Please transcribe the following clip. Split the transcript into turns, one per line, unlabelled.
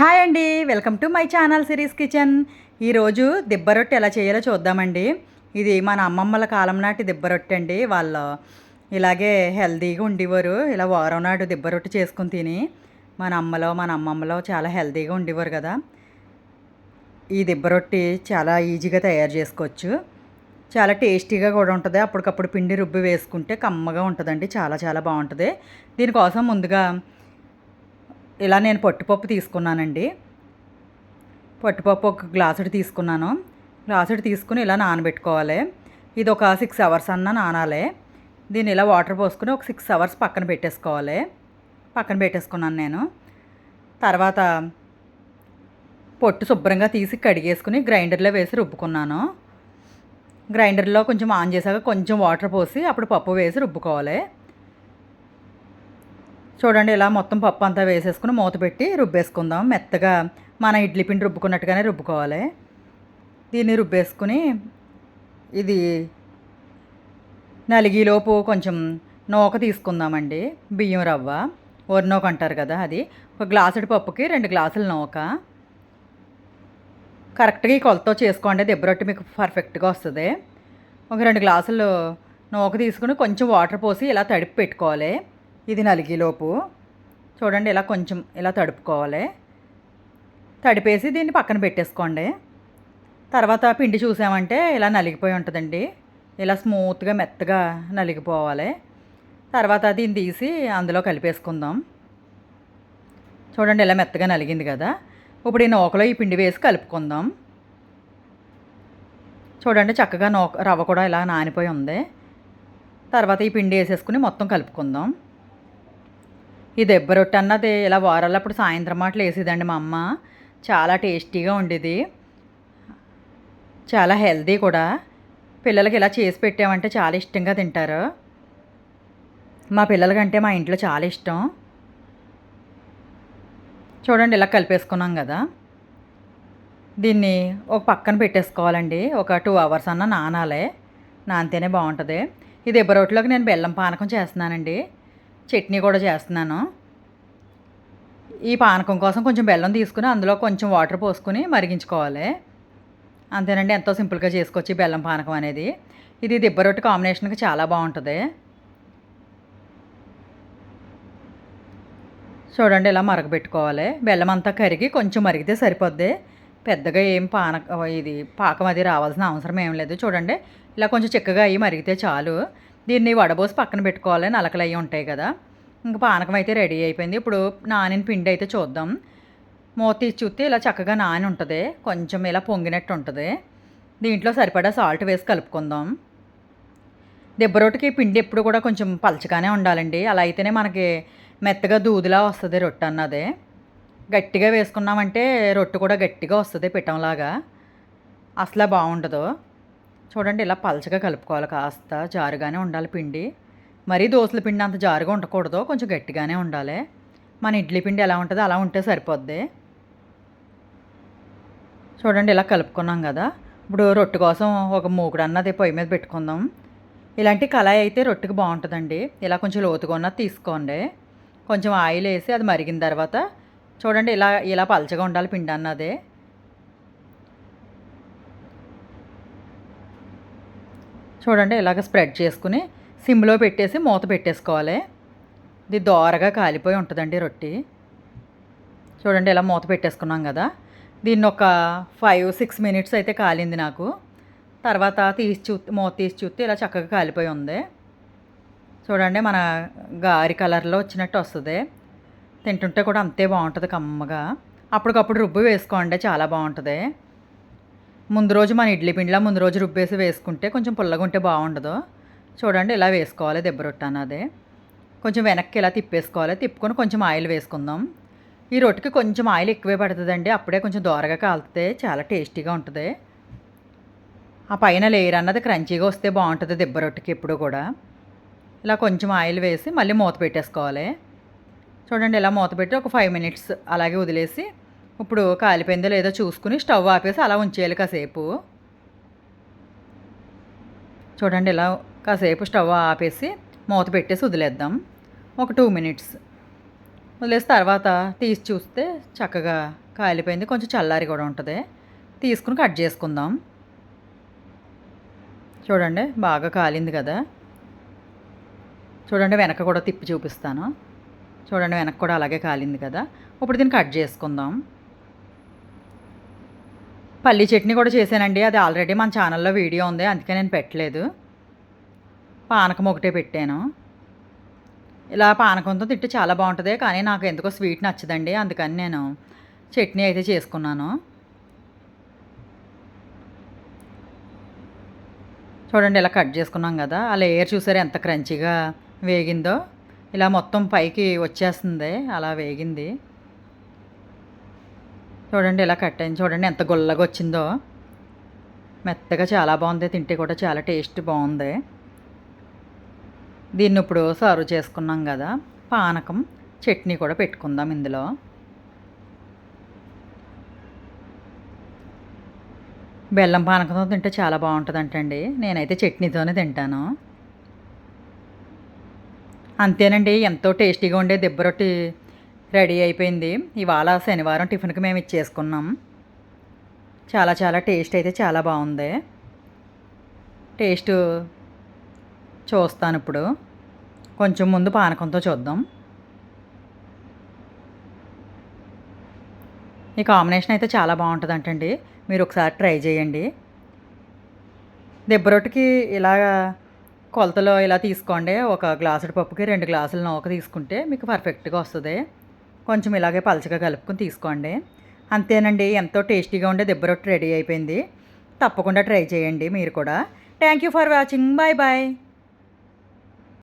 Hi అండి, welcome to my channel series kitchen. ఈరోజు దిబ్బ రొట్టె ఎలా చేయాలో చూద్దామండి. ఇది మన అమ్మమ్మల కాలం నాటి దిబ్బ రొట్టె అండి. వాళ్ళు ఇలాగే హెల్తీగా ఉండేవారు. ఇలా వారం నాడు దిబ్బ రొట్టె చేసుకుని తిని మన అమ్మమ్మలో చాలా హెల్తీగా ఉండేవారు కదా. ఈ దిబ్బ రొట్టె చాలా ఈజీగా తయారు చేసుకోవచ్చు. చాలా టేస్టీగా కూడా ఉంటుంది. అప్పటికప్పుడు పిండి రుబ్బి వేసుకుంటే కమ్మగా ఉంటుందండి. చాలా చాలా బాగుంటుంది. దీనికోసం ముందుగా ఇలా నేను పట్టుపప్పు తీసుకున్నానండి. పట్టుపప్పు ఒక గ్లాసుడు తీసుకున్నాను. గ్లాసుడు తీసుకుని ఇలా నానబెట్టుకోవాలి. ఇది ఒక 6 అవర్స్ అన్నా నానాలి. దీన్ని ఇలా వాటర్ పోసుకుని ఒక 6 అవర్స్ పక్కన పెట్టేసుకోవాలి. పక్కన పెట్టేసుకున్నాను నేను. తర్వాత పొట్టు శుభ్రంగా తీసి కడిగేసుకుని గ్రైండర్లో వేసి రుబ్బుకున్నాను. గ్రైండర్లో కొంచెం ఆన్ చేశాక కొంచెం వాటర్ పోసి అప్పుడు పప్పు వేసి రుబ్బుకోవాలి. చూడండి, ఇలా మొత్తం పప్పు అంతా వేసేసుకుని మూత పెట్టి రుబ్బేసుకుందాం. మెత్తగా మన ఇడ్లీ పిండి రుబ్బుకున్నట్టుగానే రుబ్బుకోవాలి. దీన్ని రుబ్బేసుకుని ఇది నలిగిలోపు కొంచెం నూక తీసుకుందామండి. బియ్యం రవ్వ, వరి నూక అంటారు కదా, అది ఒక గ్లాసుడి పప్పుకి 2 గ్లాసుల నూక. కరెక్ట్గా ఈ కొలతో చేసుకోండి, దిబ్బ రొట్టె మీకు పర్ఫెక్ట్గా వస్తుంది. ఒక 2 గ్లాసులు నూక తీసుకుని కొంచెం వాటర్ పోసి ఇలా తడిపి పెట్టుకోవాలి. ఇది నలిగిలోపు చూడండి, ఇలా కొంచెం ఇలా తడుపుకోవాలి. తడిపేసి దీన్ని పక్కన పెట్టేసుకోండి. తర్వాత పిండి చూసామంటే ఇలా నలిగిపోయి ఉంటుందండి. ఇలా స్మూత్గా మెత్తగా నలిగిపోవాలి. తర్వాత దీన్ని తీసి అందులో కలిపేసుకుందాం. చూడండి, ఇలా మెత్తగా నలిగింది కదా. ఇప్పుడు ఈ నూకలో ఈ పిండి వేసి కలుపుకుందాం. చూడండి, చక్కగా రవ్వ కూడా ఇలా నానిపోయి ఉంది. తర్వాత ఈ పిండి వేసేసుకుని మొత్తం కలుపుకుందాం. ఈ దెబ్బ రొట్టె అన్నది ఇలా వారాలప్పుడు సాయంత్రం మాటలు వేసేదండి మా అమ్మ. చాలా టేస్టీగా ఉండేది, చాలా హెల్తీ కూడా. పిల్లలకి ఇలా చేసి పెట్టామంటే చాలా ఇష్టంగా తింటారు. మా పిల్లలకంటే మా ఇంట్లో చాలా ఇష్టం. చూడండి, ఇలా కలిపేసుకున్నాం కదా. దీన్ని ఒక పక్కన పెట్టేసుకోవాలండి. ఒక 2 అవర్స్ అన్నా నానాలి. నానితేనే బాగుంటుంది. ఈ దెబ్బ రొట్టెలోకి నేను బెల్లం పానకం చేస్తున్నానండి. చట్నీ కూడా చేస్తున్నాను. ఈ పానకం కోసం కొంచెం బెల్లం తీసుకుని అందులో కొంచెం వాటర్ పోసుకుని మరిగించుకోవాలి. అంతేనండి, ఎంతో సింపుల్గా చేసుకోవచ్చు ఈ బెల్లం పానకం అనేది. ఇది దిబ్బ రొట్టె కాంబినేషన్కి చాలా బాగుంటుంది. చూడండి, ఇలా మరగబెట్టుకోవాలి. బెల్లం అంతా కరిగి కొంచెం మరిగితే సరిపోద్ది. పెద్దగా ఏం ఇది పాకం అది రావాల్సిన అవసరం ఏం లేదు. చూడండి, ఇలా కొంచెం చిక్కగా అయ్యి మరిగితే చాలు. దీన్ని వడబోసి పక్కన పెట్టుకోవాలి. నలకలు అయ్యి ఉంటాయి కదా. ఇంకా పానకం అయితే రెడీ అయిపోయింది. ఇప్పుడు నానిన పిండి అయితే చూద్దాం. మూత తీసి చూస్తే ఇలా చక్కగా నాని ఉంటుంది. కొంచెం ఇలా పొంగినట్టు ఉంటుంది. దీంట్లో సరిపడా సాల్ట్ వేసి కలుపుకుందాం. దెబ్బ రొట్టెకి పిండి ఎప్పుడు కూడా కొంచెం పలచగానే ఉండాలండి. అలా అయితేనే మనకి మెత్తగా దూదిలా వస్తుంది రొట్టె అన్నది. గట్టిగా వేసుకున్నామంటే రొట్టె కూడా గట్టిగా వస్తుంది, పిట్టంలాగా. అసలు బాగుండదు. చూడండి, ఇలా పలచగా కలుపుకోవాలి. కాస్త జారుగానే ఉండాలి పిండి. మరీ దోసల పిండి అంత జారుగా ఉండకూడదు, కొంచెం గట్టిగానే ఉండాలి. మన ఇడ్లీ పిండి ఎలా ఉంటుందో అలా ఉంటే సరిపోద్ది. చూడండి, ఇలా కలుపుకున్నాం కదా. ఇప్పుడు రొట్టె కోసం ఒక మూకుడు అన్నది పొయ్యి మీద పెట్టుకుందాం. ఇలాంటి కళాయి అయితే రొట్టెకి బాగుంటుందండి. ఇలా కొంచెం లోతుగా ఉన్నది తీసుకోండి. కొంచెం ఆయిల్ వేసి అది మరిగిన తర్వాత చూడండి, ఇలా ఇలా పలచగా ఉండాలి పిండి అన్నది. చూడండి, ఇలాగ స్ప్రెడ్ చేసుకుని సిమ్లో పెట్టేసి మూత పెట్టేసుకోవాలి. ఇది దోరగా కాలిపోయి ఉంటుందండి రొట్టె. చూడండి, ఇలా మూత పెట్టేసుకున్నాం కదా. దీన్ని ఒక 5-6 మినిట్స్ అయితే కాలింది నాకు. తర్వాత మూత తీసి చూస్తే ఇలా చక్కగా కాలిపోయి ఉంది. చూడండి, మన గారి కలర్లో వచ్చినట్టు వస్తుంది. తింటుంటే కూడా అంతే బాగుంటుంది, కమ్మగా. అప్పటికప్పుడు రుబ్బు వేసుకోండి, చాలా బాగుంటుంది. ముందు రోజు మన ఇడ్లీ పిండిలా ముందు రోజు రుబ్బేసి వేసుకుంటే కొంచెం పుల్లగా ఉంటే బాగుండదు. చూడండి, ఇలా వేసుకోవాలి దెబ్బ రొట్టె అన్నది. కొంచెం వెనక్కి ఇలా తిప్పేసుకోవాలి. తిప్పుకొని కొంచెం ఆయిల్ వేసుకుందాం. ఈ రొట్టెకి కొంచెం ఆయిల్ ఎక్కువే పడుతుందండి. అప్పుడే కొంచెం దోరగా కాలితే చాలా టేస్టీగా ఉంటుంది. ఆ పైన లేయర్ అన్నది క్రంచీగా వస్తే బాగుంటుంది దెబ్బ రొట్టెకి ఎప్పుడు కూడా. ఇలా కొంచెం ఆయిల్ వేసి మళ్ళీ మూత పెట్టేసుకోవాలి. చూడండి, ఇలా మూత పెట్టి ఒక 5 మినిట్స్ అలాగే వదిలేసి ఇప్పుడు కాలిపోయిందో లేదో చూసుకుని స్టవ్ ఆపేసి అలా ఉంచేయాలి కాసేపు. చూడండి, ఇలా కాసేపు స్టవ్ ఆపేసి మూత పెట్టేసి వదిలేద్దాం ఒక 2 మినిట్స్. వదిలేసి తర్వాత తీసి చూస్తే చక్కగా కాలిపోయింది. కొంచెం చల్లారి కూడా ఉంటుంది. తీసుకుని కట్ చేసుకుందాం. చూడండి బాగా కాలింది కదా! చూడండి వెనక కూడా తిప్పి చూపిస్తాను. చూడండి వెనక కూడా అలాగే కాలింది కదా! ఇప్పుడు దీన్ని కట్ చేసుకుందాం. పల్లీ చట్నీ కూడా చేశానండి. అది ఆల్రెడీ మన ఛానల్‌లో వీడియో ఉంది. అందుకే నేను పెట్టలేదు. పానకం ఒకటే పెట్టాను. ఇలా పానకంతో తింటే చాలా బాగుంటుంది. కానీ నాకు ఎందుకో స్వీట్ నచ్చదండి. అందుకని నేను చట్నీ అయితే చేసుకున్నాను. చూడండి ఇలా కట్ చేసుకున్నాం కదా! ఆ లేయర్ చూసారా ఎంత క్రంచీగా వేగిందో. ఇలా మొత్తం పైకి వచ్చేస్తుంది అలా వేగింది. చూడండి ఇలా కట్ అయింది. చూడండి ఎంత గుల్లగా వచ్చిందో. మెత్తగా చాలా బాగుంది. తింటే కూడా చాలా టేస్ట్ బాగుంది. దీన్ని ఇప్పుడు సర్వ్ చేసుకున్నాం కదా! పానకం చట్నీ కూడా పెట్టుకుందాం ఇందులో. బెల్లం పానకంతో తింటే చాలా బాగుంటుందంటండి. నేనైతే చట్నీతోనే తింటాను. అంతేనండి. ఎంతో టేస్టీగా ఉండే దిబ్బ రొట్టి రెడీ అయిపోయింది. ఇవాళ శనివారం టిఫిన్‌కి మేము ఇచ్చేసుకున్నాం. చాలా చాలా టేస్ట్ అయితే చాలా బాగుంది. టేస్టు చూస్తానిప్పుడు. కొంచెం ముందు పానకంతో చూద్దాం. ఈ కాంబినేషన్ అయితే చాలా బాగుంటుందంటండి. మీరు ఒకసారి ట్రై చేయండి. దిబ్బ రొట్టెకి ఇలాగా కొలతలో ఇలా తీసుకోండి. ఒక గ్లాసుడు పప్పుకి 2 గ్లాసుల నూక తీసుకుంటే మీకు పర్ఫెక్ట్‌గా వస్తది. కొంచెం ఇలాగే పలచగా కలుపుకొని తీసుకోండి. అంతేనండి. ఎంతో టేస్టీగా ఉండే దిబ్బ రొట్టె రెడీ అయిపోయింది. తప్పకుండా ట్రై చేయండి మీరు కూడా. Thank you for watching. Bye bye.